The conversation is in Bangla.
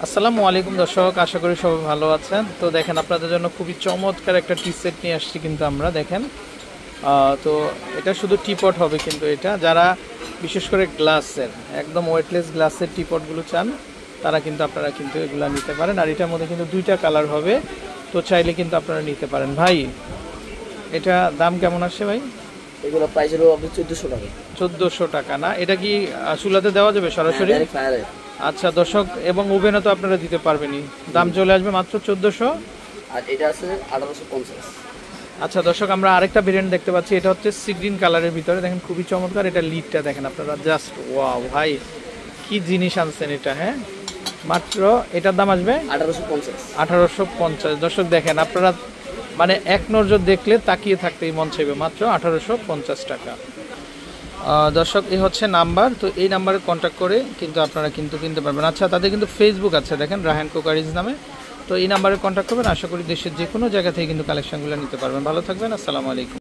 আসসালামু আলাইকুম দর্শক, আশা করি সবাই ভালো আছেন। তো দেখেন আপনাদের জন্য খুবই চমৎকার একটা টি সেট নিয়ে আসছি কিন্তু আমরা। দেখেন তো এটা শুধু টিপট হবে, কিন্তু এটা যারা বিশেষ করে গ্লাসের একদম ওয়েটলেস গ্লাসের টিপটগুলো চান তারা কিন্তু আপনারা কিন্তু এগুলো নিতে পারেন। আর এটার মধ্যে কিন্তু দুইটা কালার হবে, তো চাইলে কিন্তু আপনারা নিতে পারেন। ভাই এটা দাম কেমন আসছে ভাই? এগুলো প্রাইস হলো আপনি 1400 টাকা। 1400 টাকা না? এটা কি চুলাতে দেওয়া যাবে সরাসরি? আচ্ছা দর্শক, এবং ওভেনে তো আপনারা দিতে পারবেনই। দাম চলে আসবে মাত্র 1400। আর এটা আছে 1850। আচ্ছা দর্শক, আমরা আরেকটা ভেরিয়েন্ট দেখতে পাচ্ছি, এটা হচ্ছে সি গ্রিন কালারের ভিতরে। দেখেন খুবই চমৎকার, এটা লিডটা দেখেন আপনারা, জাস্ট ওয়াও ভাই কি জিনিস আনছেন এটা। হ্যাঁ মাত্র এটার দাম আসবে 1850। দর্শক দেখেন আপনারা মানে এক নজর দেখলে তাকিয়ে থাকতেই মন চাইবে, মাত্র 1850 টাকা। দর্শক এই হচ্ছে নাম্বার, তো এই নাম্বারে কন্ট্যাক্ট করে কিন্তু আপনারা কিন্তু কিনতে পারবেন। আচ্ছা তাদের কিন্তু ফেসবুক আছে দেখেন, রায়হান কুকারিজ নামে। তো এই নাম্বারে কন্ট্যাক্ট করবেন, আশা করি দেশের যে কোনো জায়গা থেকে কিন্তু কালেকশনগুলো নিতে পারবেন। ভালো থাকবেন, আসসালামু আলাইকুম।